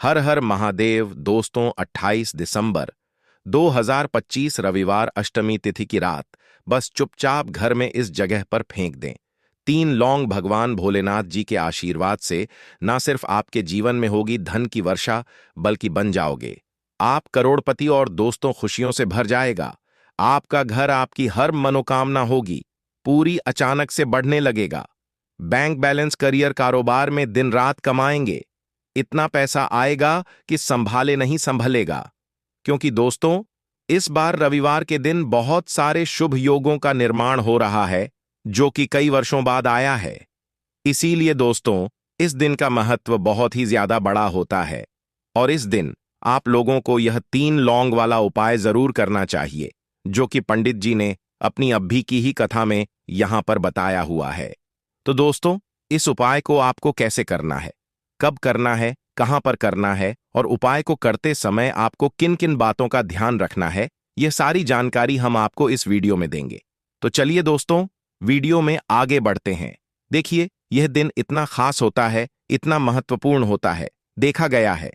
हर हर महादेव दोस्तों। 28 दिसंबर 2025 रविवार अष्टमी तिथि की रात बस चुपचाप घर में इस जगह पर फेंक दें। 3 लौंग भगवान भोलेनाथ जी के आशीर्वाद से ना सिर्फ आपके जीवन में होगी धन की वर्षा, बल्कि बन जाओगे आप करोड़पति और दोस्तों खुशियों से भर जाएगा। आपका घर, आपकी हर मनोकामना होगी पूरी, अचानक से बढ़ने लगेगा। बैंक बैलेंस, करियर, कारोबार में दिन रात कमाएंगे। इतना पैसा आएगा कि संभाले नहीं संभलेगा। क्योंकि दोस्तों, इस बार रविवार के दिन बहुत सारे शुभ योगों का निर्माण हो रहा है, जो कि कई वर्षों बाद आया है। इसीलिए दोस्तों, इस दिन का महत्व बहुत ही ज्यादा बड़ा होता है और इस दिन आप लोगों को यह 3 लौंग वाला उपाय जरूर करना चाहिए, जो कि पंडित जी ने अपनी अभी की ही कथा में यहां पर बताया हुआ है। तो दोस्तों, इस उपाय को आपको कैसे करना है, कब करना है, कहां पर करना है और उपाय को करते समय आपको किन किन बातों का ध्यान रखना है, यह सारी जानकारी हम आपको इस वीडियो में देंगे। तो चलिए दोस्तों, वीडियो में आगे बढ़ते हैं। देखिए, यह दिन इतना खास होता है, इतना महत्वपूर्ण होता है। देखा गया है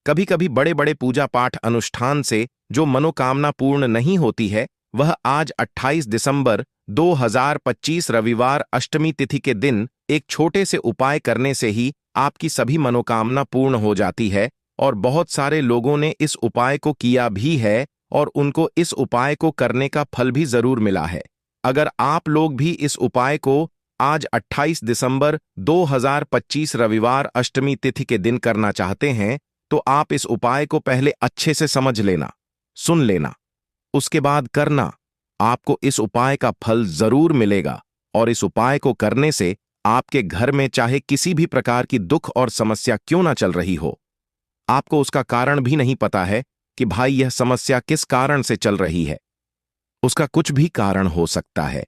कभी कभी बड़े बड़े पूजा पाठ अनुष्ठान से जो मनोकामना पूर्ण नहीं होती है, वह आज 28 दिसंबर 2025 रविवार अष्टमी तिथि के दिन एक छोटे से उपाय करने से ही आपकी सभी मनोकामना पूर्ण हो जाती है। और बहुत सारे लोगों ने इस उपाय को किया भी है और उनको इस उपाय को करने का फल भी जरूर मिला है। अगर आप लोग भी इस उपाय को आज 28 दिसंबर 2025 रविवार अष्टमी तिथि के दिन करना चाहते हैं, तो आप इस उपाय को पहले अच्छे से समझ लेना, सुन लेना, उसके बाद करना। आपको इस उपाय का फल जरूर मिलेगा और इस उपाय को करने से आपके घर में चाहे किसी भी प्रकार की दुख और समस्या क्यों ना चल रही हो, आपको उसका कारण भी नहीं पता है कि भाई यह समस्या किस कारण से चल रही है। उसका कुछ भी कारण हो सकता है,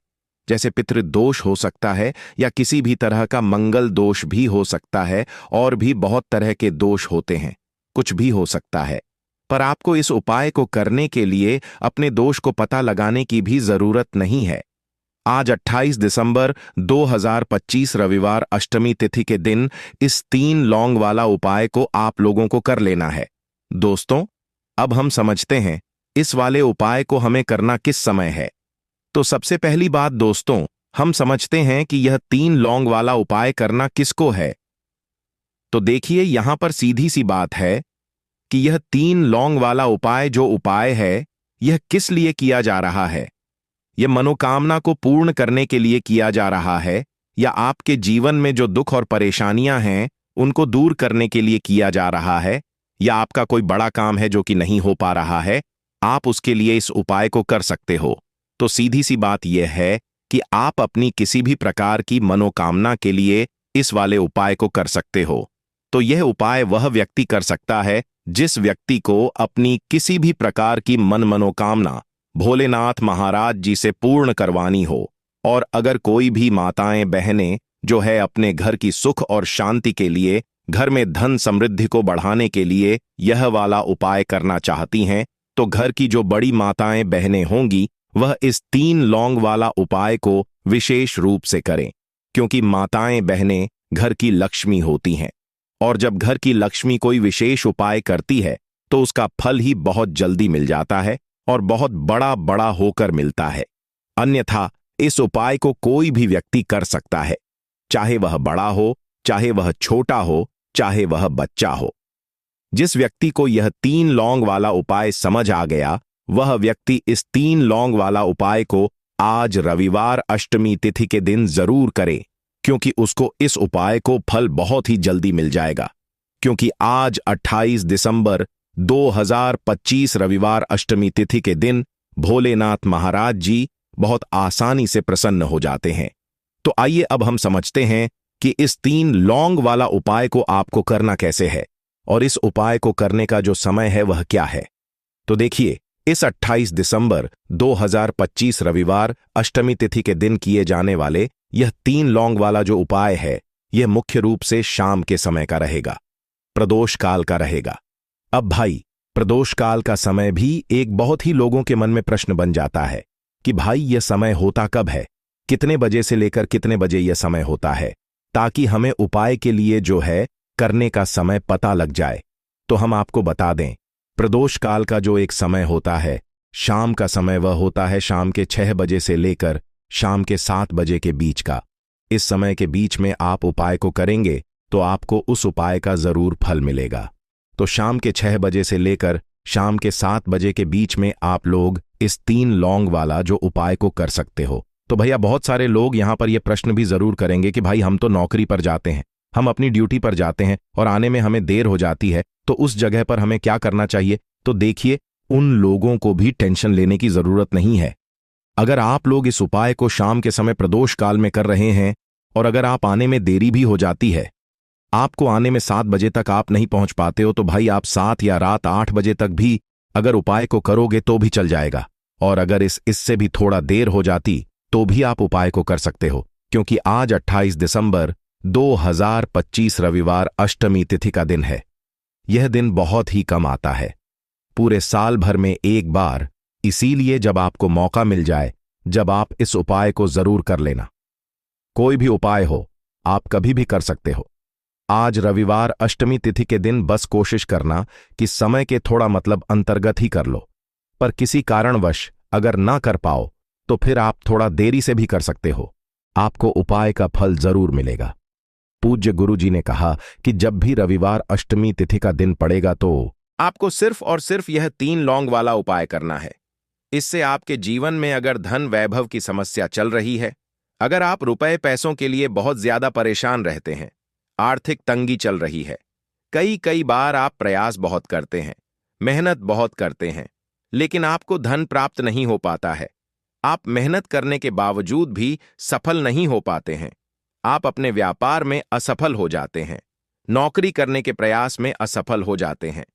जैसे पितृदोष हो सकता है या किसी भी तरह का मंगल दोष भी हो सकता है, और भी बहुत तरह के दोष होते हैं, कुछ भी हो सकता है। पर आपको इस उपाय को करने के लिए अपने दोष को पता लगाने की भी जरूरत नहीं है। आज 28 दिसंबर 2025 रविवार अष्टमी तिथि के दिन इस 3 लौंग वाला उपाय को आप लोगों को कर लेना है। दोस्तों, अब हम समझते हैं इस वाले उपाय को हमें करना किस समय है। तो सबसे पहली बात दोस्तों, हम समझते हैं कि यह 3 लौंग वाला उपाय करना किसको है। तो देखिए, यहां पर सीधी सी बात है कि यह 3 लौंग वाला उपाय जो उपाय है, यह किस लिए किया जा रहा है। यह मनोकामना को पूर्ण करने के लिए किया जा रहा है, या आपके जीवन में जो दुख और परेशानियां हैं उनको दूर करने के लिए किया जा रहा है, या आपका कोई बड़ा काम है जो कि नहीं हो पा रहा है, आप उसके लिए इस उपाय को कर सकते हो। तो सीधी सी बात यह है कि आप अपनी किसी भी प्रकार की मनोकामना के लिए इस वाले उपाय को कर सकते हो। तो यह उपाय वह व्यक्ति कर सकता है जिस व्यक्ति को अपनी किसी भी प्रकार की मनोकामना भोलेनाथ महाराज जी से पूर्ण करवानी हो। और अगर कोई भी माताएं बहनें जो है अपने घर की सुख और शांति के लिए, घर में धन समृद्धि को बढ़ाने के लिए यह वाला उपाय करना चाहती हैं, तो घर की जो बड़ी माताएं बहनें होंगी वह इस 3 लौंग वाला उपाय को विशेष रूप से करें। क्योंकि माताएं बहनें घर की लक्ष्मी होती हैं, और जब घर की लक्ष्मी कोई विशेष उपाय करती है तो उसका फल ही बहुत जल्दी मिल जाता है और बहुत बड़ा बड़ा होकर मिलता है। अन्यथा इस उपाय को कोई भी व्यक्ति कर सकता है, चाहे वह बड़ा हो, चाहे वह छोटा हो, चाहे वह बच्चा हो। जिस व्यक्ति को यह 3 लौंग वाला उपाय समझ आ गया, वह व्यक्ति इस 3 लौंग वाला उपाय को आज रविवार अष्टमी तिथि के दिन जरूर करे, क्योंकि उसको इस उपाय को फल बहुत ही जल्दी मिल जाएगा। क्योंकि आज 28 दिसंबर 2025 रविवार अष्टमी तिथि के दिन भोलेनाथ महाराज जी बहुत आसानी से प्रसन्न हो जाते हैं। तो आइए अब हम समझते हैं कि इस 3 लौंग वाला उपाय को आपको करना कैसे है और इस उपाय को करने का जो समय है वह क्या है। तो देखिए, इस 28 दिसंबर 2025 रविवार अष्टमी तिथि के दिन किए जाने वाले यह 3 लौंग वाला जो उपाय है, यह मुख्य रूप से शाम के समय का रहेगा, प्रदोष काल का रहेगा। अब भाई, प्रदोष काल का समय भी एक बहुत ही लोगों के मन में प्रश्न बन जाता है कि भाई यह समय होता कब है, कितने बजे से लेकर कितने बजे यह समय होता है, ताकि हमें उपाय के लिए जो है करने का समय पता लग जाए। तो हम आपको बता दें, प्रदोष काल का जो एक समय होता है, शाम का समय, वह होता है शाम के 6 बजे से लेकर शाम के 7 बजे के बीच का। इस समय के बीच में आप उपाय को करेंगे तो आपको उस उपाय का जरूर फल मिलेगा। तो शाम के 6 बजे से लेकर शाम के 7 बजे के बीच में आप लोग इस 3 लौंग वाला जो उपाय को कर सकते हो। तो भैया बहुत सारे लोग यहां पर यह प्रश्न भी जरूर करेंगे कि भाई हम तो नौकरी पर जाते हैं, हम अपनी ड्यूटी पर जाते हैं और आने में हमें देर हो जाती है, तो उस जगह पर हमें क्या करना चाहिए? तो देखिए, उन लोगों को भी टेंशन लेने की जरूरत नहीं है। अगर आप लोग इस उपाय को शाम के समय प्रदोष काल में कर रहे हैं और अगर आप आने में देरी भी हो जाती है, आपको आने में 7 बजे तक आप नहीं पहुंच पाते हो, तो भाई आप 7 या रात 8 बजे तक भी अगर उपाय को करोगे तो भी चल जाएगा। और अगर इससे भी थोड़ा देर हो जाती तो भी आप उपाय को कर सकते हो, क्योंकि आज 28 दिसंबर 2025 रविवार अष्टमी तिथि का दिन है। यह दिन बहुत ही कम आता है, पूरे साल भर में एक बार। इसीलिए जब आपको मौका मिल जाए, जब आप इस उपाय को जरूर कर लेना। कोई भी उपाय हो, आप कभी भी कर सकते हो। आज रविवार अष्टमी तिथि के दिन बस कोशिश करना कि समय के थोड़ा मतलब अंतर्गत ही कर लो, पर किसी कारणवश अगर ना कर पाओ तो फिर आप थोड़ा देरी से भी कर सकते हो, आपको उपाय का फल जरूर मिलेगा। पूज्य गुरुजी ने कहा कि जब भी रविवार अष्टमी तिथि का दिन पड़ेगा तो आपको सिर्फ और सिर्फ यह 3 लौंग वाला उपाय करना है। इससे आपके जीवन में अगर धन वैभव की समस्या चल रही है, अगर आप रुपए पैसों के लिए बहुत ज्यादा परेशान रहते हैं, आर्थिक तंगी चल रही है, कई बार आप प्रयास बहुत करते हैं, मेहनत बहुत करते हैं, लेकिन आपको धन प्राप्त नहीं हो पाता है, आप मेहनत करने के बावजूद भी सफल नहीं हो पाते हैं, आप अपने व्यापार में असफल हो जाते हैं, नौकरी करने के प्रयास में असफल हो जाते हैं,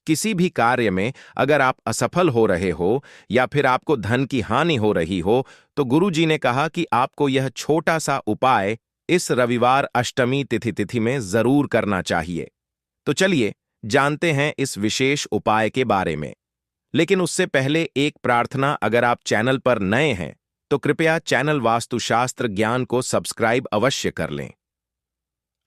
किसी भी कार्य में अगर आप असफल हो रहे हो या फिर आपको धन की हानि हो रही हो, तो गुरुजी ने कहा कि आपको यह छोटा सा उपाय इस रविवार अष्टमी तिथि में जरूर करना चाहिए। तो चलिए जानते हैं इस विशेष उपाय के बारे में। लेकिन उससे पहले एक प्रार्थना, अगर आप चैनल पर नए हैं तो कृपया चैनल वास्तुशास्त्र ज्ञान को सब्सक्राइब अवश्य कर लें।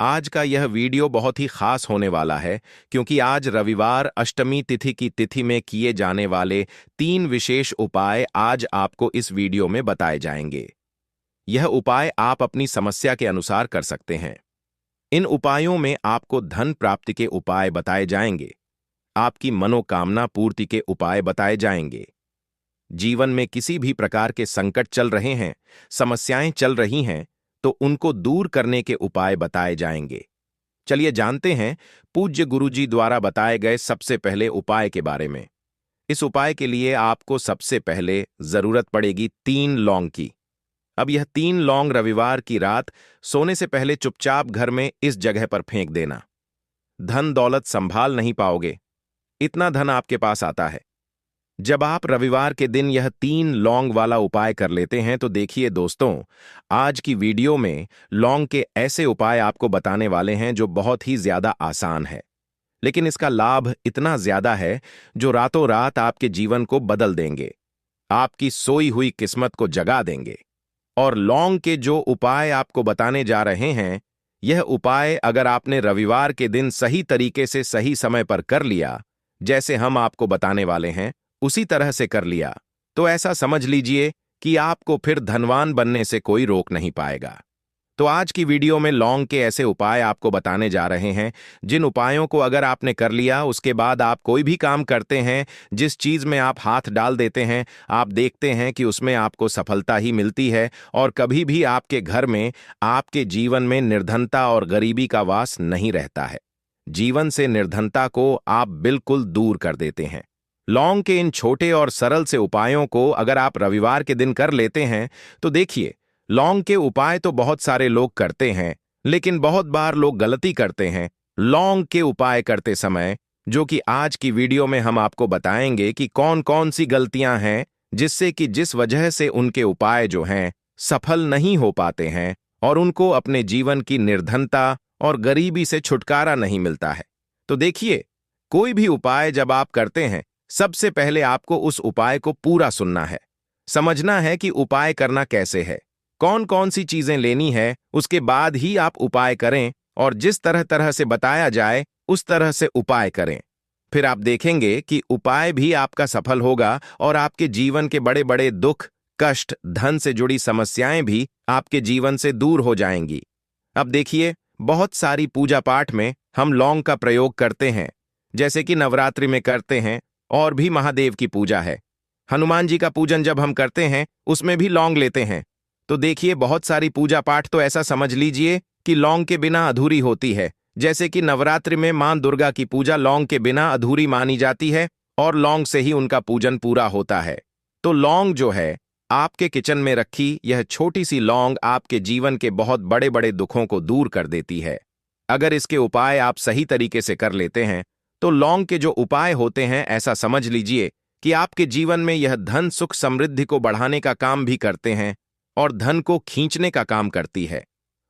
आज का यह वीडियो बहुत ही खास होने वाला है, क्योंकि आज रविवार अष्टमी तिथि की तिथि में किए जाने वाले 3 विशेष उपाय आज आपको इस वीडियो में बताए जाएंगे। यह उपाय आप अपनी समस्या के अनुसार कर सकते हैं। इन उपायों में आपको धन प्राप्ति के उपाय बताए जाएंगे, आपकी मनोकामना पूर्ति के उपाय बताए जाएंगे। जीवन में किसी भी प्रकार के संकट चल रहे हैं, समस्याएं चल रही हैं, तो उनको दूर करने के उपाय बताए जाएंगे। चलिए जानते हैं पूज्य गुरुजी द्वारा बताए गए सबसे पहले उपाय के बारे में। इस उपाय के लिए आपको सबसे पहले जरूरत पड़ेगी 3 लौंग की। अब यह 3 लौंग रविवार की रात सोने से पहले चुपचाप घर में इस जगह पर फेंक देना। धन दौलत संभाल नहीं पाओगे, इतना धन आपके पास आता है। जब आप रविवार के दिन यह 3 लौंग वाला उपाय कर लेते हैं, तो देखिए दोस्तों, आज की वीडियो में लौंग के ऐसे उपाय आपको बताने वाले हैं जो बहुत ही ज्यादा आसान है, लेकिन इसका लाभ इतना ज्यादा है जो रातों रात आपके जीवन को बदल देंगे, आपकी सोई हुई किस्मत को जगा देंगे। और लौंग के जो उपाय आपको बताने जा रहे हैं, यह उपाय अगर आपने रविवार के दिन सही तरीके से सही समय पर कर लिया, जैसे हम आपको बताने वाले हैं उसी तरह से कर लिया, तो ऐसा समझ लीजिए कि आपको फिर धनवान बनने से कोई रोक नहीं पाएगा। तो आज की वीडियो में लौंग के ऐसे उपाय आपको बताने जा रहे हैं, जिन उपायों को अगर आपने कर लिया, उसके बाद आप कोई भी काम करते हैं, जिस चीज में आप हाथ डाल देते हैं, आप देखते हैं कि उसमें आपको सफलता ही मिलती है और कभी भी आपके घर में, आपके जीवन में निर्धनता और गरीबी का वास नहीं रहता है। जीवन से निर्धनता को आप बिल्कुल दूर कर देते हैं। लौंग के इन छोटे और सरल से उपायों को अगर आप रविवार के दिन कर लेते हैं, तो देखिए, लौंग के उपाय तो बहुत सारे लोग करते हैं, लेकिन बहुत बार लोग गलती करते हैं लौंग के उपाय करते समय, जो कि आज की वीडियो में हम आपको बताएंगे कि कौन कौन सी गलतियां हैं जिससे कि जिस वजह से उनके उपाय जो हैं सफल नहीं हो पाते हैं और उनको अपने जीवन की निर्धनता और गरीबी से छुटकारा नहीं मिलता है। तो देखिए, कोई भी उपाय जब आप करते हैं, सबसे पहले आपको उस उपाय को पूरा सुनना है, समझना है कि उपाय करना कैसे है, कौन कौन सी चीजें लेनी है, उसके बाद ही आप उपाय करें और जिस तरह तरह से बताया जाए उस तरह से उपाय करें। फिर आप देखेंगे कि उपाय भी आपका सफल होगा और आपके जीवन के बड़े बड़े दुख, कष्ट, धन से जुड़ी समस्याएं भी आपके जीवन से दूर हो जाएंगी। अब देखिए, बहुत सारी पूजा पाठ में हम लौंग का प्रयोग करते हैं, जैसे कि नवरात्रि में करते हैं, और भी महादेव की पूजा है। हनुमान जी का पूजन जब हम करते हैं उसमें भी लौंग लेते हैं। तो देखिए, बहुत सारी पूजा पाठ तो ऐसा समझ लीजिए कि लौंग के बिना अधूरी होती है। जैसे कि नवरात्रि में मां दुर्गा की पूजा लौंग के बिना अधूरी मानी जाती है और लौंग से ही उनका पूजन पूरा होता है। तो लौंग जो है, आपके किचन में रखी यह छोटी सी लौंग आपके जीवन के बहुत बड़े बड़े दुखों को दूर कर देती है। अगर इसके उपाय आप सही तरीके से कर लेते हैं तो लौंग के जो उपाय होते हैं, ऐसा समझ लीजिए कि आपके जीवन में यह धन, सुख, समृद्धि को बढ़ाने का काम भी करते हैं और धन को खींचने का काम करती है।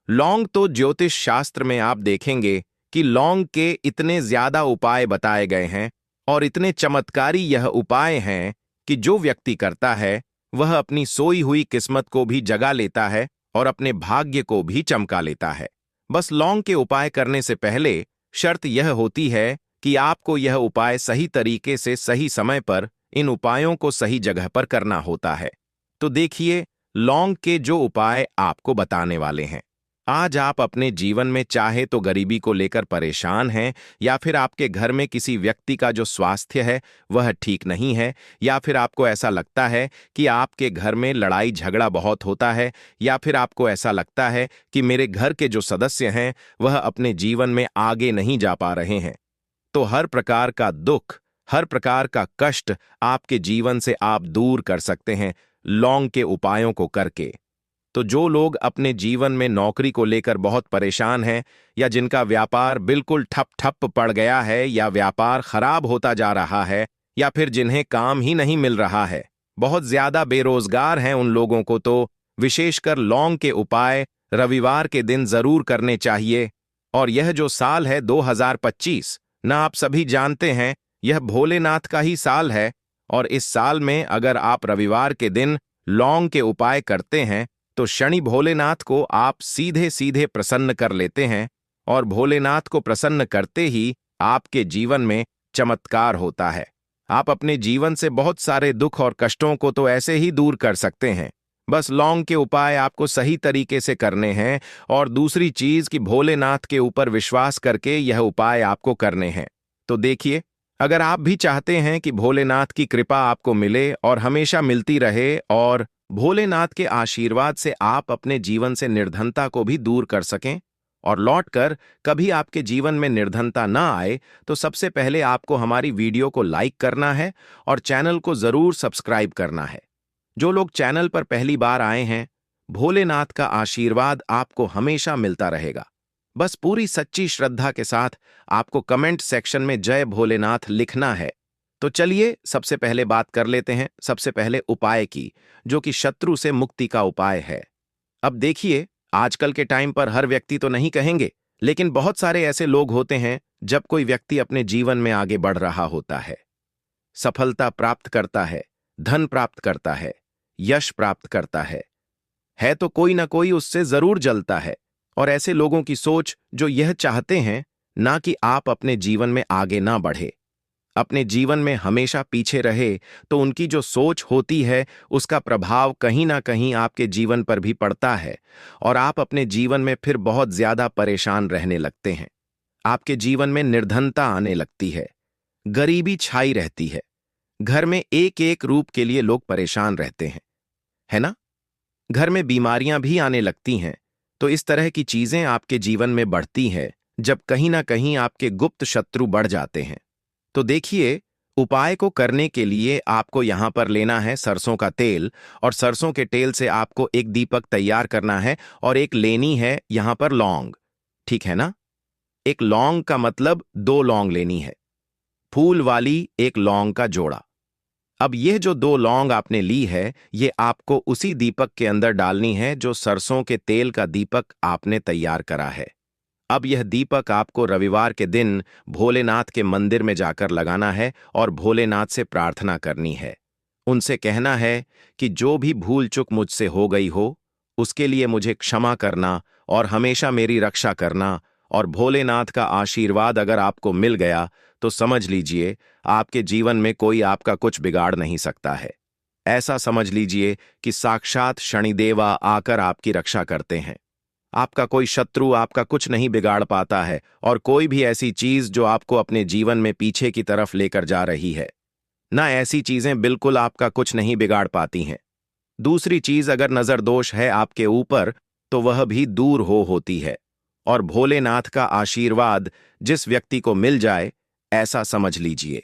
लौंग तो ज्योतिष शास्त्र में आप देखेंगे कि लौंग के इतने ज्यादा उपाय बताए गए हैं और इतने चमत्कारी यह उपाय हैं कि जो व्यक्ति करता है वह अपनी सोई हुई किस्मत को भी जगा लेता है और अपने भाग्य को भी चमका लेता है। बस लौंग के उपाय करने से पहले शर्त यह होती है कि आपको यह उपाय सही तरीके से सही समय पर इन उपायों को सही जगह पर करना होता है। तो देखिए, लौंग के जो उपाय आपको बताने वाले हैं। आज आप अपने जीवन में चाहे तो गरीबी को लेकर परेशान हैं, या फिर आपके घर में किसी व्यक्ति का जो स्वास्थ्य है वह ठीक नहीं है, या फिर आपको ऐसा लगता है कि आपके घर में लड़ाई झगड़ा बहुत होता है, या फिर आपको ऐसा लगता है कि मेरे घर के जो सदस्य हैं वह अपने जीवन में आगे नहीं जा पा रहे हैं। तो हर प्रकार का दुख, हर प्रकार का कष्ट आपके जीवन से आप दूर कर सकते हैं लौंग के उपायों को करके। तो जो लोग अपने जीवन में नौकरी को लेकर बहुत परेशान हैं, या जिनका व्यापार बिल्कुल ठप ठप पड़ गया है, या व्यापार खराब होता जा रहा है, या फिर जिन्हें काम ही नहीं मिल रहा है, बहुत ज्यादा बेरोजगार हैं, उन लोगों को तो विशेषकर लौंग के उपाय रविवार के दिन जरूर करने चाहिए। और यह जो साल है 2025, ना आप सभी जानते हैं यह भोलेनाथ का ही साल है, और इस साल में अगर आप रविवार के दिन लौंग के उपाय करते हैं तो शनि भोलेनाथ को आप सीधे सीधे प्रसन्न कर लेते हैं, और भोलेनाथ को प्रसन्न करते ही आपके जीवन में चमत्कार होता है। आप अपने जीवन से बहुत सारे दुख और कष्टों को तो ऐसे ही दूर कर सकते हैं। बस लौंग के उपाय आपको सही तरीके से करने हैं, और दूसरी चीज कि भोलेनाथ के ऊपर विश्वास करके यह उपाय आपको करने हैं। तो देखिए, अगर आप भी चाहते हैं कि भोलेनाथ की कृपा आपको मिले और हमेशा मिलती रहे, और भोलेनाथ के आशीर्वाद से आप अपने जीवन से निर्धनता को भी दूर कर सकें और लौटकर कभी आपके जीवन में निर्धनता ना आए, तो सबसे पहले आपको हमारी वीडियो को लाइक करना है और चैनल को जरूर सब्सक्राइब करना है। जो लोग चैनल पर पहली बार आए हैं, भोलेनाथ का आशीर्वाद आपको हमेशा मिलता रहेगा। बस पूरी सच्ची श्रद्धा के साथ आपको कमेंट सेक्शन में जय भोलेनाथ लिखना है। तो चलिए सबसे पहले बात कर लेते हैं सबसे पहले उपाय की, जो कि शत्रु से मुक्ति का उपाय है। अब देखिए, आजकल के टाइम पर हर व्यक्ति तो नहीं कहेंगे, लेकिन बहुत सारे ऐसे लोग होते हैं जब कोई व्यक्ति अपने जीवन में आगे बढ़ रहा होता है, सफलता प्राप्त करता है, धन प्राप्त करता है, यश प्राप्त करता है तो कोई ना कोई उससे जरूर जलता है। और ऐसे लोगों की सोच जो यह चाहते हैं ना कि आप अपने जीवन में आगे ना बढ़े, अपने जीवन में हमेशा पीछे रहे, तो उनकी जो सोच होती है उसका प्रभाव कहीं ना कहीं आपके जीवन पर भी पड़ता है, और आप अपने जीवन में फिर बहुत ज्यादा परेशान रहने लगते हैं। आपके जीवन में निर्धनता आने लगती है, गरीबी छाई रहती है, घर में एक एक रूप के लिए लोग परेशान रहते हैं, है ना? घर में बीमारियां भी आने लगती हैं। तो इस तरह की चीजें आपके जीवन में बढ़ती हैं जब कहीं ना कहीं आपके गुप्त शत्रु बढ़ जाते हैं। तो देखिए, उपाय को करने के लिए आपको यहां पर लेना है सरसों का तेल, और सरसों के तेल से आपको एक दीपक तैयार करना है, और एक लेनी है यहां पर लौंग, ठीक है ना? एक लौंग का मतलब 2 लौंग लेनी है, फूल वाली एक लौंग का जोड़ा। अब यह जो 2 लौंग आपने ली है, ये आपको उसी दीपक के अंदर डालनी है जो सरसों के तेल का दीपक आपने तैयार करा है। अब यह दीपक आपको रविवार के दिन भोलेनाथ के मंदिर में जाकर लगाना है और भोलेनाथ से प्रार्थना करनी है। उनसे कहना है कि जो भी भूल चूक मुझसे हो गई हो उसके लिए मुझे क्षमा करना और हमेशा मेरी रक्षा करना, और भोलेनाथ का आशीर्वाद अगर आपको मिल गया तो समझ लीजिए आपके जीवन में कोई आपका कुछ बिगाड़ नहीं सकता है। ऐसा समझ लीजिए कि साक्षात शनिदेवा आकर आपकी रक्षा करते हैं। आपका कोई शत्रु आपका कुछ नहीं बिगाड़ पाता है, और कोई भी ऐसी चीज जो आपको अपने जीवन में पीछे की तरफ लेकर जा रही है, ना ऐसी चीजें बिल्कुल आपका कुछ नहीं बिगाड़ पाती हैं। दूसरी चीज, अगर नजर दोष है आपके ऊपर तो वह भी दूर होती है, और भोलेनाथ का आशीर्वाद जिस व्यक्ति को मिल जाए, ऐसा समझ लीजिए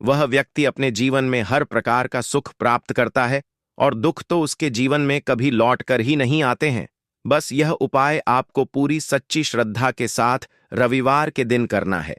वह व्यक्ति अपने जीवन में हर प्रकार का सुख प्राप्त करता है, और दुख तो उसके जीवन में कभी लौट कर ही नहीं आते हैं। बस यह उपाय आपको पूरी सच्ची श्रद्धा के साथ रविवार के दिन करना है,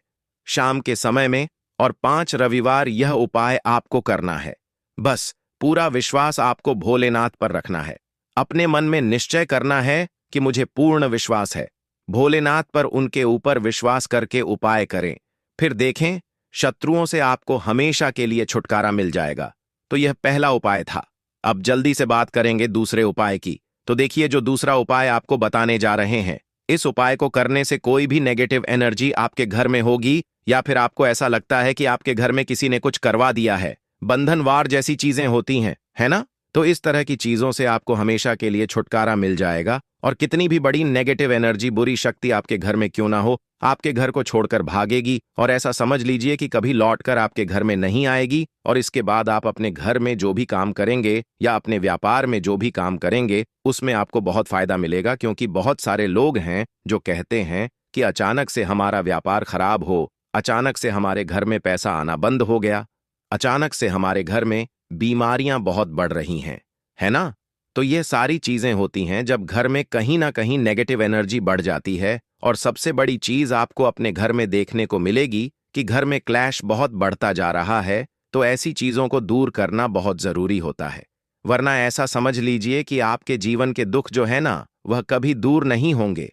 शाम के समय में, और 5 रविवार यह उपाय आपको करना है। बस पूरा विश्वास आपको भोलेनाथ पर रखना है। अपने मन में निश्चय करना है कि मुझे पूर्ण विश्वास है। भोलेनाथ पर उनके ऊपर विश्वास करके उपाय करें, फिर देखें शत्रुओं से आपको हमेशा के लिए छुटकारा मिल जाएगा। तो यह पहला उपाय था। अब जल्दी से बात करेंगे दूसरे उपाय की। तो देखिए, जो दूसरा उपाय आपको बताने जा रहे हैं, इस उपाय को करने से कोई भी नेगेटिव एनर्जी आपके घर में होगी, या फिर आपको ऐसा लगता है कि आपके घर में किसी ने कुछ करवा दिया है, बंधनवार जैसी चीजें होती हैं, है ना? तो इस तरह की चीजों से आपको हमेशा के लिए छुटकारा मिल जाएगा, और कितनी भी बड़ी नेगेटिव एनर्जी, बुरी शक्ति आपके घर में क्यों ना हो, आपके घर को छोड़कर भागेगी, और ऐसा समझ लीजिए कि कभी लौटकर आपके घर में नहीं आएगी। और इसके बाद आप अपने घर में जो भी काम करेंगे या अपने व्यापार में जो भी काम करेंगे, उसमें आपको बहुत फायदा मिलेगा। क्योंकि बहुत सारे लोग हैं जो कहते हैं कि अचानक से हमारा व्यापार खराब हो, अचानक से हमारे घर में पैसा आना बंद हो गया, अचानक से हमारे घर में बीमारियां बहुत बढ़ रही हैं, है ना? तो ये सारी चीजें होती हैं जब घर में कहीं ना कहीं नेगेटिव एनर्जी बढ़ जाती है। और सबसे बड़ी चीज आपको अपने घर में देखने को मिलेगी कि घर में क्लैश बहुत बढ़ता जा रहा है। तो ऐसी चीजों को दूर करना बहुत जरूरी होता है, वरना ऐसा समझ लीजिए कि आपके जीवन के दुख जो है ना, वह कभी दूर नहीं होंगे।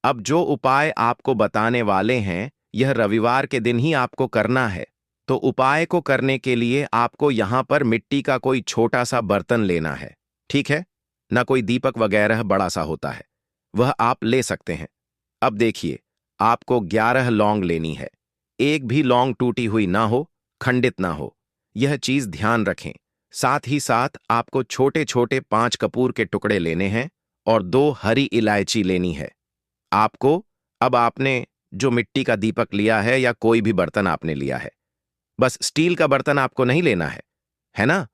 अब जो उपाय आपको बताने वाले हैं, यह रविवार के दिन ही आपको करना है। तो उपाय को करने के लिए आपको यहां पर मिट्टी का कोई छोटा सा बर्तन लेना है, ठीक है? ना कोई दीपक वगैरह बड़ा सा होता है, वह आप ले सकते हैं। अब देखिए, आपको 11 लौंग लेनी है। एक भी लौंग टूटी हुई ना हो, खंडित ना हो, यह चीज ध्यान रखें। साथ ही साथ आपको छोटे छोटे 5 कपूर के टुकड़े लेने हैं, और 2 हरी इलायची लेनी है। आपको, अब आपने जो मिट्टी का दीपक लिया है या कोई भी बर्तन आपने लिया है, बस स्टील का बर्तन आपको नहीं लेना है ना?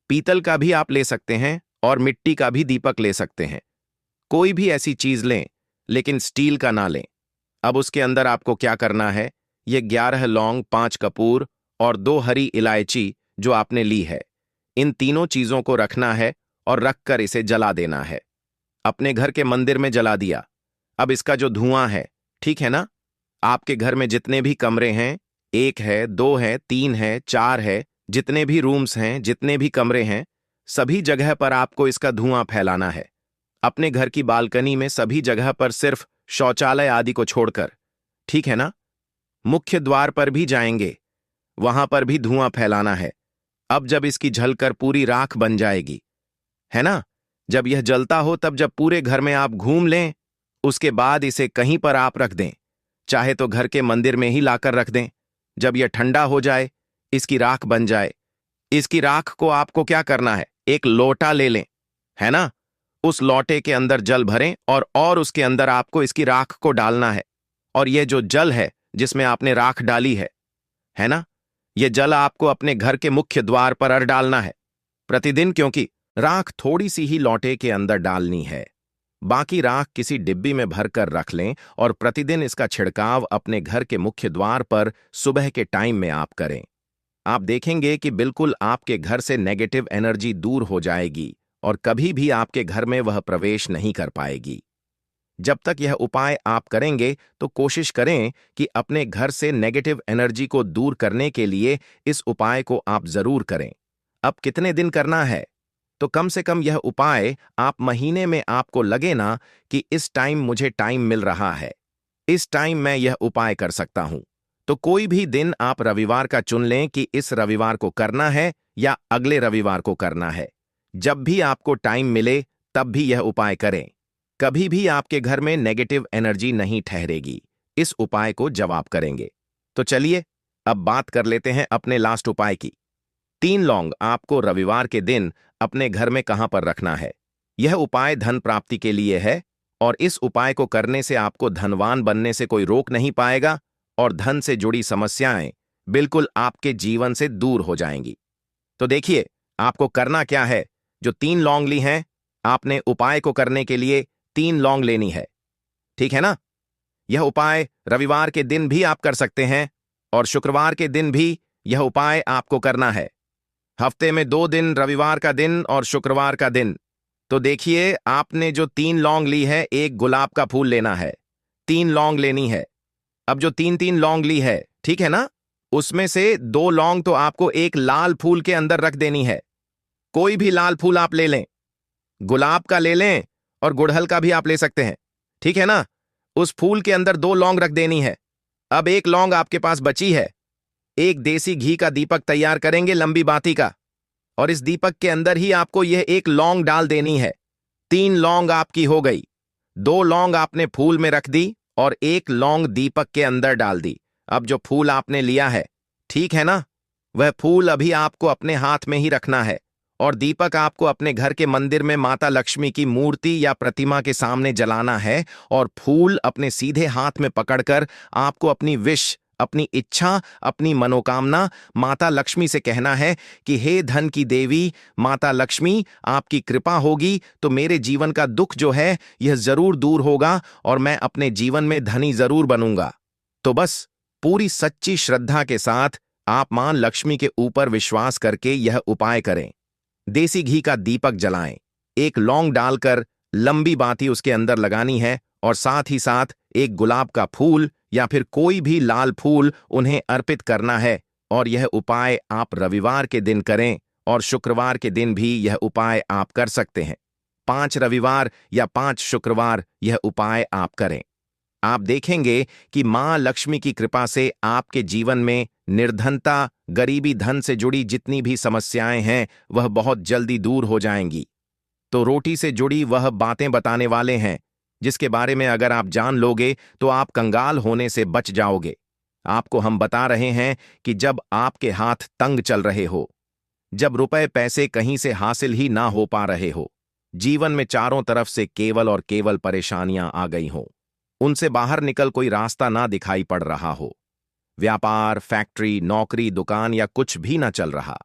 पीतल का भी आप ले सकते हैं, और मिट्टी का भी दीपक ले सकते हैं। कोई भी ऐसी चीज लें, लेकिन स्टील का ना लें। अब उसके अंदर आपको क्या करना है, ये 11 लौंग, 5 कपूर और 2 हरी इलायची जो आपने ली है, इन तीनों चीजों को रखना है, और रखकर इसे जला देना है। अपने घर के मंदिर में जला दिया। अब इसका जो धुआं है, ठीक है ना? आपके घर में जितने भी कमरे हैं, 1 है, 2 है, 3 है, 4 है, जितने भी रूम्स हैं, जितने भी कमरे हैं, सभी जगह पर आपको इसका धुआं फैलाना है। अपने घर की बालकनी में सभी जगह पर, सिर्फ शौचालय आदि को छोड़कर, ठीक है ना? मुख्य द्वार पर भी जाएंगे, वहां पर भी धुआं फैलाना है। अब जब इसकी जलकर पूरी राख बन जाएगी, है ना? जब यह जलता हो, तब जब पूरे घर में आप घूम लें, उसके बाद इसे कहीं पर आप रख दें, चाहे तो घर के मंदिर में ही लाकर रख दें। जब यह ठंडा हो जाए, इसकी राख बन जाए, इसकी राख को आपको क्या करना है, एक लोटा ले लें, है ना? उस लोटे के अंदर जल भरें, और उसके अंदर आपको इसकी राख को डालना है। और यह जो जल है जिसमें आपने राख डाली है ना, यह जल आपको अपने घर के मुख्य द्वार पर डालना है प्रतिदिन, क्योंकि राख थोड़ी सी ही लोटे के अंदर डालनी है। बाकी राख किसी डिब्बी में भरकर रख लें, और प्रतिदिन इसका छिड़काव अपने घर के मुख्य द्वार पर सुबह के टाइम में आप करें। आप देखेंगे कि बिल्कुल आपके घर से नेगेटिव एनर्जी दूर हो जाएगी, और कभी भी आपके घर में वह प्रवेश नहीं कर पाएगी। जब तक यह उपाय आप करेंगे, तो कोशिश करें कि अपने घर से नेगेटिव एनर्जी को दूर करने के लिए इस उपाय को आप जरूर करें। अब कितने दिन करना है? तो कम से कम यह उपाय आप महीने में, आपको लगे ना कि इस टाइम मुझे टाइम मिल रहा है, इस टाइम मैं यह उपाय कर सकता हूं, तो कोई भी दिन आप रविवार का चुन लें कि इस रविवार को करना है या अगले रविवार को करना है। जब भी आपको टाइम मिले, तब भी यह उपाय करें। कभी भी आपके घर में नेगेटिव एनर्जी नहीं ठहरेगी। इस उपाय को जब आप करेंगे, तो चलिए अब बात कर लेते हैं अपने लास्ट उपाय की। 3 लौंग आपको रविवार के दिन अपने घर में कहां पर रखना है। यह उपाय धन प्राप्ति के लिए है और इस उपाय को करने से आपको धनवान बनने से कोई रोक नहीं पाएगा और धन से जुड़ी समस्याएं बिल्कुल आपके जीवन से दूर हो जाएंगी। तो देखिए, आपको करना क्या है। जो 3 लौंग ली हैं, आपने उपाय को करने के लिए 3 लौंग लेनी है, ठीक है ना। यह उपाय रविवार के दिन भी आप कर सकते हैं और शुक्रवार के दिन भी यह उपाय आपको करना है। हफ्ते में 2 दिन, रविवार का दिन और शुक्रवार का दिन। तो देखिए, आपने जो 3 लौंग ली है, एक गुलाब का फूल लेना है, 3 लौंग लेनी है। अब जो 3 लौंग ली है, ठीक है ना, उसमें से 2 लौंग तो आपको एक लाल फूल के अंदर रख देनी है। कोई भी लाल फूल आप ले लें, गुलाब का ले लें और गुड़हल का भी आप ले सकते हैं, ठीक है ना। उस फूल के अंदर 2 लौंग रख देनी है। अब 1 लौंग आपके पास बची है। एक देसी घी का दीपक तैयार करेंगे, लंबी बाती का, और इस दीपक के अंदर ही आपको यह 1 लौंग डाल देनी है। 3 लौंग आपकी हो गई। 2 लौंग आपने फूल में रख दी और 1 लौंग दीपक के अंदर डाल दी। अब जो फूल आपने लिया है, ठीक है ना, वह फूल अभी आपको अपने हाथ में ही रखना है और दीपक आपको अपने घर के मंदिर में माता लक्ष्मी की मूर्ति या प्रतिमा के सामने जलाना है और फूल अपने सीधे हाथ में पकड़कर आपको अपनी विश, अपनी इच्छा, अपनी मनोकामना माता लक्ष्मी से कहना है कि हे धन की देवी माता लक्ष्मी, आपकी कृपा होगी तो मेरे जीवन का दुख जो है यह जरूर दूर होगा और मैं अपने जीवन में धनी जरूर बनूंगा। तो बस पूरी सच्ची श्रद्धा के साथ आप मां लक्ष्मी के ऊपर विश्वास करके यह उपाय करें। देसी घी का दीपक जलाएं, 1 लौंग डालकर लंबी बाती उसके अंदर लगानी है और साथ ही साथ एक गुलाब का फूल या फिर कोई भी लाल फूल उन्हें अर्पित करना है। और यह उपाय आप रविवार के दिन करें और शुक्रवार के दिन भी यह उपाय आप कर सकते हैं। 5 रविवार या 5 शुक्रवार यह उपाय आप करें। आप देखेंगे कि मां लक्ष्मी की कृपा से आपके जीवन में निर्धनता, गरीबी, धन से जुड़ी जितनी भी समस्याएं हैं वह बहुत जल्दी दूर हो जाएंगी। तो रोटी से जुड़ी वह बातें बताने वाले हैं जिसके बारे में अगर आप जान लोगे तो आप कंगाल होने से बच जाओगे। आपको हम बता रहे हैं कि जब आपके हाथ तंग चल रहे हो, जब रुपए पैसे कहीं से हासिल ही ना हो पा रहे हो, जीवन में चारों तरफ से केवल और केवल परेशानियां आ गई हो, उनसे बाहर निकल कोई रास्ता ना दिखाई पड़ रहा हो, व्यापार, फैक्ट्री, नौकरी, दुकान या कुछ भी ना चल रहा,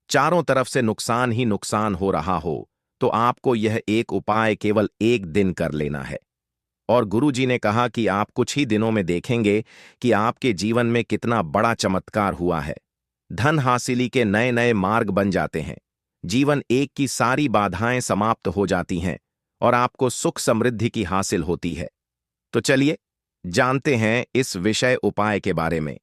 चारों तरफ से नुकसान ही नुकसान हो रहा हो, तो आपको यह एक उपाय केवल 1 दिन कर लेना है। और गुरुजी ने कहा कि आप कुछ ही दिनों में देखेंगे कि आपके जीवन में कितना बड़ा चमत्कार हुआ है। धन हासिली के नए नए मार्ग बन जाते हैं, जीवन एक की सारी बाधाएं समाप्त हो जाती हैं और आपको सुख समृद्धि की हासिल होती है। तो चलिए जानते हैं इस विषय उपाय के बारे में।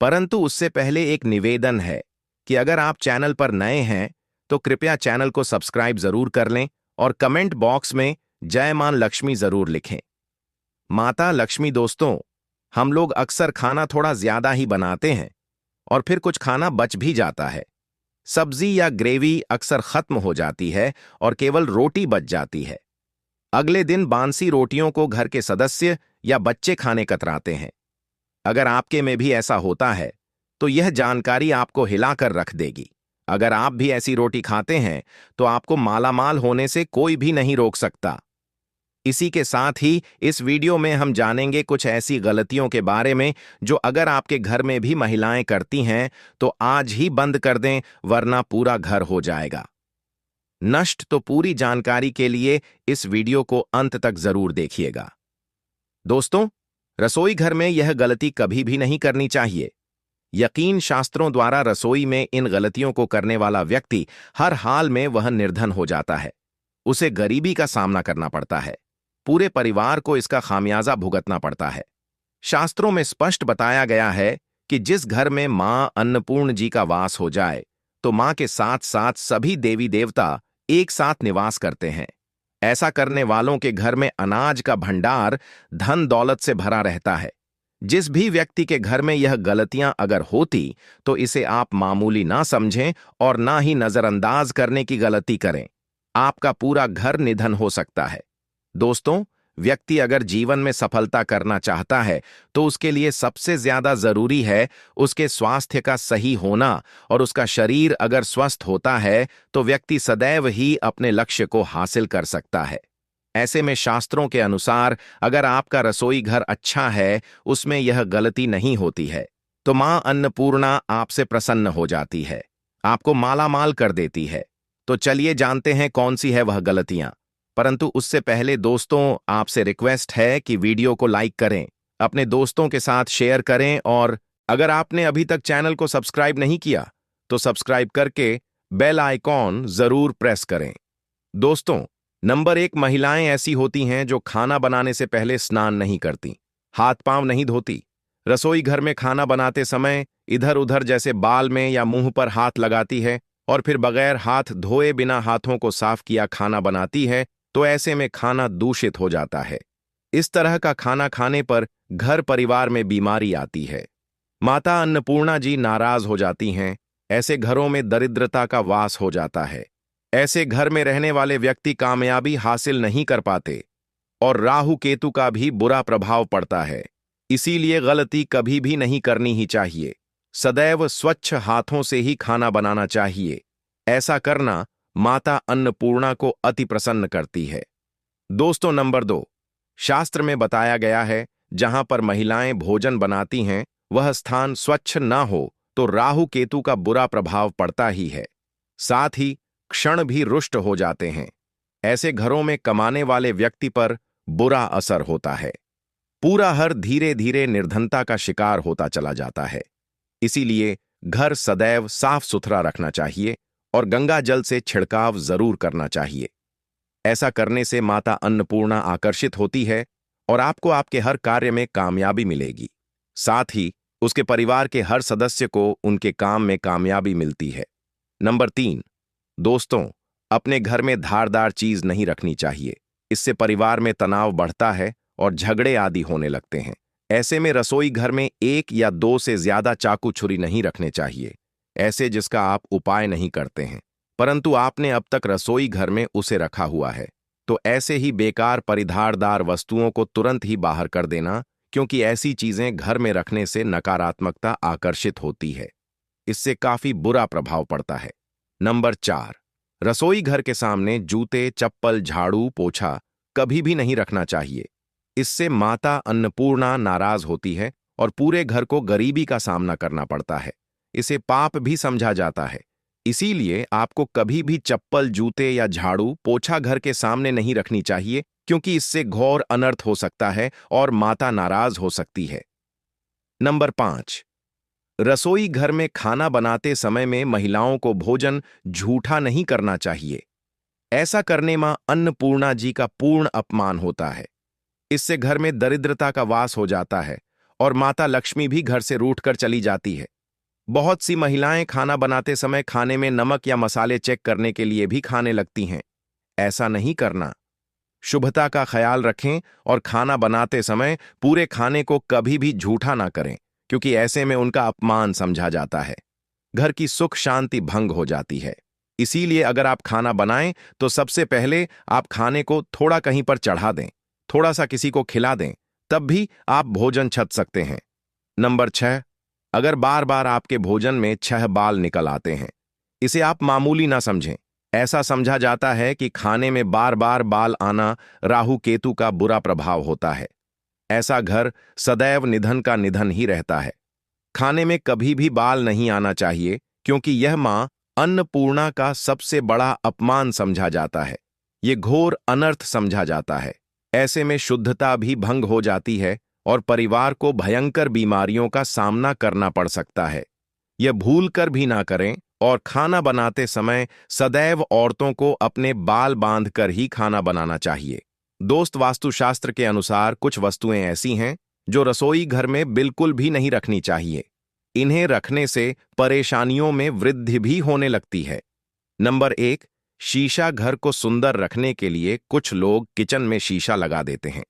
परंतु उससे पहले एक निवेदन है कि अगर आप चैनल पर नए हैं तो कृपया चैनल को सब्सक्राइब जरूर कर लें और कमेंट बॉक्स में जय मां लक्ष्मी जरूर लिखें। माता लक्ष्मी दोस्तों, हम लोग अक्सर खाना थोड़ा ज्यादा ही बनाते हैं और फिर कुछ खाना बच भी जाता है। सब्जी या ग्रेवी अक्सर खत्म हो जाती है और केवल रोटी बच जाती है। अगले दिन बांसी रोटियों को घर के सदस्य या बच्चे खाने कतराते हैं। अगर आपके में भी ऐसा होता है तो यह जानकारी आपको हिलाकर रख देगी। अगर आप भी ऐसी रोटी खाते हैं तो आपको मालामाल होने से कोई भी नहीं रोक सकता। इसी के साथ ही इस वीडियो में हम जानेंगे कुछ ऐसी गलतियों के बारे में जो अगर आपके घर में भी महिलाएं करती हैं तो आज ही बंद कर दें, वरना पूरा घर हो जाएगा नष्ट। तो पूरी जानकारी के लिए इस वीडियो को अंत तक जरूर देखिएगा। दोस्तों, रसोई घर में यह गलती कभी भी नहीं करनी चाहिए। यकीन शास्त्रों द्वारा रसोई में इन गलतियों को करने वाला व्यक्ति हर हाल में वह निर्धन हो जाता है, उसे गरीबी का सामना करना पड़ता है, पूरे परिवार को इसका खामियाजा भुगतना पड़ता है। शास्त्रों में स्पष्ट बताया गया है कि जिस घर में मां अन्नपूर्ण जी का वास हो जाए तो मां के साथ साथ सभी देवी देवता एक साथ निवास करते हैं। ऐसा करने वालों के घर में अनाज का भंडार धन दौलत से भरा रहता है। जिस भी व्यक्ति के घर में यह गलतियां अगर होती तो इसे आप मामूली ना समझें और ना ही नजरअंदाज करने की गलती करें। आपका पूरा घर निधन हो सकता है। दोस्तों, व्यक्ति अगर जीवन में सफलता करना चाहता है तो उसके लिए सबसे ज्यादा जरूरी है उसके स्वास्थ्य का सही होना, और उसका शरीर अगर स्वस्थ होता है तो व्यक्ति सदैव ही अपने लक्ष्य को हासिल कर सकता है। ऐसे में शास्त्रों के अनुसार अगर आपका रसोई घर अच्छा है, उसमें यह गलती नहीं होती है, तो मां अन्नपूर्णा आपसे प्रसन्न हो जाती है, आपको मालामाल कर देती है। तो चलिए जानते हैं कौन सी है वह गलतियां। परंतु उससे पहले दोस्तों, आपसे रिक्वेस्ट है कि वीडियो को लाइक करें, अपने दोस्तों के साथ शेयर करें, और अगर आपने अभी तक चैनल को सब्सक्राइब नहीं किया तो सब्सक्राइब करके बेल आइकॉन जरूर प्रेस करें। दोस्तों, नंबर 1, महिलाएं ऐसी होती हैं जो खाना बनाने से पहले स्नान नहीं करती, हाथ पांव नहीं धोती, रसोई घर में खाना बनाते समय इधर उधर जैसे बाल में या मुंह पर हाथ लगाती है और फिर बगैर हाथ धोए बिना हाथों को साफ किया खाना बनाती है, तो ऐसे में खाना दूषित हो जाता है। इस तरह का खाना खाने पर घर परिवार में बीमारी आती है। माता अन्नपूर्णा जी नाराज हो जाती हैं। ऐसे घरों में दरिद्रता का वास हो जाता है। ऐसे घर में रहने वाले व्यक्ति कामयाबी हासिल नहीं कर पाते और राहु केतु का भी बुरा प्रभाव पड़ता है। इसीलिए गलती कभी भी नहीं करनी ही चाहिए। सदैव स्वच्छ हाथों से ही खाना बनाना चाहिए। ऐसा करना माता अन्नपूर्णा को अति प्रसन्न करती है। दोस्तों, नंबर 2, शास्त्र में बताया गया है जहां पर महिलाएं भोजन बनाती हैं वह स्थान स्वच्छ ना हो तो राहु केतु का बुरा प्रभाव पड़ता ही है, साथ ही क्षण भी रुष्ट हो जाते हैं। ऐसे घरों में कमाने वाले व्यक्ति पर बुरा असर होता है। पूरा घर धीरे धीरे निर्धनता का शिकार होता चला जाता है। इसीलिए घर सदैव साफ सुथरा रखना चाहिए और गंगा जल से छिड़काव जरूर करना चाहिए। ऐसा करने से माता अन्नपूर्णा आकर्षित होती है और आपको आपके हर कार्य में कामयाबी मिलेगी। साथ ही उसके परिवार के हर सदस्य को उनके काम में कामयाबी मिलती है। नंबर 3, दोस्तों, अपने घर में धारदार चीज नहीं रखनी चाहिए। इससे परिवार में तनाव बढ़ता है और झगड़े आदि होने लगते हैं। ऐसे में रसोई घर में 1 या 2 से ज्यादा चाकू छुरी नहीं रखने चाहिए, ऐसे जिसका आप उपाय नहीं करते हैं, परंतु आपने अब तक रसोई घर में उसे रखा हुआ है। तो ऐसे ही बेकार परिधारदार वस्तुओं को तुरंत ही बाहर कर देना, क्योंकि ऐसी चीजें घर में रखने से नकारात्मकता आकर्षित होती है। इससे काफी बुरा प्रभाव पड़ता है। नंबर 4, रसोई घर के सामने जूते, चप्पल, झाड़ू, पोछा कभी भी नहीं रखना चाहिए। इससे माता अन्नपूर्णा नाराज होती है और पूरे घर को गरीबी का सामना करना पड़ता है। इसे पाप भी समझा जाता है। इसीलिए आपको कभी भी चप्पल, जूते या झाड़ू, पोछा घर के सामने नहीं रखनी चाहिए, क्योंकि इससे घोर अनर्थ हो सकता है और माता नाराज हो सकती है। नंबर 5, रसोई घर में खाना बनाते समय में महिलाओं को भोजन झूठा नहीं करना चाहिए। ऐसा करने में अन्नपूर्णा जी का पूर्ण अपमान होता है। इससे घर में दरिद्रता का वास हो जाता है और माता लक्ष्मी भी घर से रूठकर चली जाती है। बहुत सी महिलाएं खाना बनाते समय खाने में नमक या मसाले चेक करने के लिए भी खाने लगती हैं। ऐसा नहीं करना। शुभता का ख्याल रखें और खाना बनाते समय पूरे खाने को कभी भी झूठा ना करें, क्योंकि ऐसे में उनका अपमान समझा जाता है। घर की सुख शांति भंग हो जाती है। इसीलिए अगर आप खाना बनाएं तो सबसे पहले आप खाने को थोड़ा कहीं पर चढ़ा दें, थोड़ा सा किसी को खिला दें, तब भी आप भोजन छक सकते हैं। नंबर 6, अगर बार बार आपके भोजन में 6 बाल निकल आते हैं, इसे आप मामूली ना समझें। ऐसा समझा जाता है कि खाने में बार बार बाल आना राहु केतु का बुरा प्रभाव होता है। ऐसा घर सदैव निधन का निधन ही रहता है। खाने में कभी भी बाल नहीं आना चाहिए, क्योंकि यह मां अन्नपूर्णा का सबसे बड़ा अपमान समझा जाता है। ये घोर अनर्थ समझा जाता है। ऐसे में शुद्धता भी भंग हो जाती है और परिवार को भयंकर बीमारियों का सामना करना पड़ सकता है। यह भूल कर भी ना करें और खाना बनाते समय सदैव औरतों को अपने बाल बांधकर ही खाना बनाना चाहिए। दोस्त, वास्तुशास्त्र के अनुसार कुछ वस्तुएं ऐसी हैं जो रसोई घर में बिल्कुल भी नहीं रखनी चाहिए। इन्हें रखने से परेशानियों में वृद्धि भी होने लगती है। नंबर 1, शीशा। घर को सुंदर रखने के लिए कुछ लोग किचन में शीशा लगा देते हैं,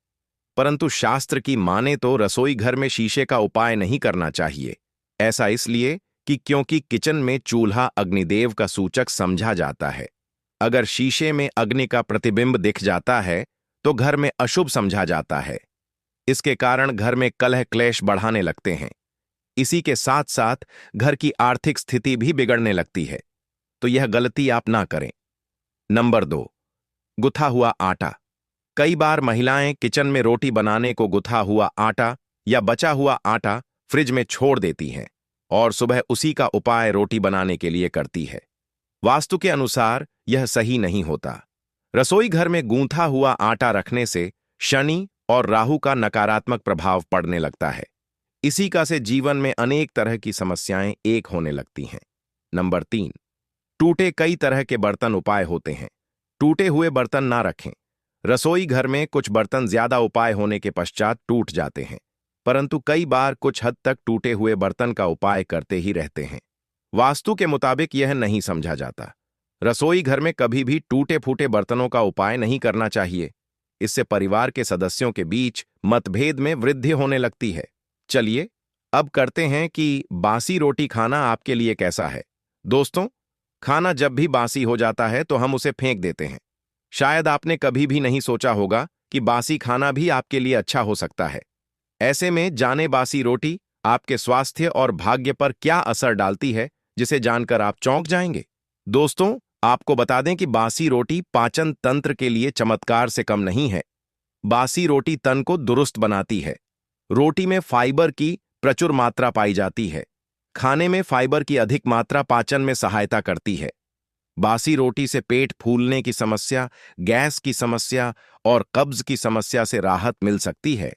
परंतु शास्त्र की माने तो रसोई घर में शीशे का उपाय नहीं करना चाहिए। ऐसा इसलिए कि क्योंकि किचन में चूल्हा अग्निदेव का सूचक समझा जाता है। अगर शीशे में अग्नि का प्रतिबिंब दिख जाता है तो घर में अशुभ समझा जाता है। इसके कारण घर में कलह क्लेश बढ़ाने लगते हैं। इसी के साथ साथ घर की आर्थिक स्थिति भी बिगड़ने लगती है। तो यह गलती आप ना करें। नंबर 2, गुथा हुआ आटा। कई बार महिलाएं किचन में रोटी बनाने को गुथा हुआ आटा या बचा हुआ आटा फ्रिज में छोड़ देती हैं और सुबह उसी का उपाय रोटी बनाने के लिए करती है। वास्तु के अनुसार यह सही नहीं होता। रसोई घर में गूंथा हुआ आटा रखने से शनि और राहु का नकारात्मक प्रभाव पड़ने लगता है। इसी का से जीवन में अनेक तरह की समस्याएं एक होने लगती हैं। नंबर 3, टूटे कई तरह के बर्तन उपाय होते हैं। टूटे हुए बर्तन ना रखें। रसोई घर में कुछ बर्तन ज्यादा उपाय होने के पश्चात टूट जाते हैं, परंतु कई बार कुछ हद तक टूटे हुए बर्तन का उपाय करते ही रहते हैं। वास्तु के मुताबिक यह नहीं समझा जाता। रसोई घर में कभी भी टूटे फूटे बर्तनों का उपाय नहीं करना चाहिए। इससे परिवार के सदस्यों के बीच मतभेद में वृद्धि होने लगती है। चलिए अब करते हैं कि बासी रोटी खाना आपके लिए कैसा है। दोस्तों, खाना जब भी बासी हो जाता है तो हम उसे फेंक देते हैं। शायद आपने कभी भी नहीं सोचा होगा कि बासी खाना भी आपके लिए अच्छा हो सकता है। ऐसे में जाने बासी रोटी आपके स्वास्थ्य और भाग्य पर क्या असर डालती है, जिसे जानकर आप चौंक जाएंगे। दोस्तों, आपको बता दें कि बासी रोटी पाचन तंत्र के लिए चमत्कार से कम नहीं है। बासी रोटी तन को दुरुस्त बनाती है। रोटी में फाइबर की प्रचुर मात्रा पाई जाती है। खाने में फाइबर की अधिक मात्रा पाचन में सहायता करती है। बासी रोटी से पेट फूलने की समस्या, गैस की समस्या और कब्ज की समस्या से राहत मिल सकती है।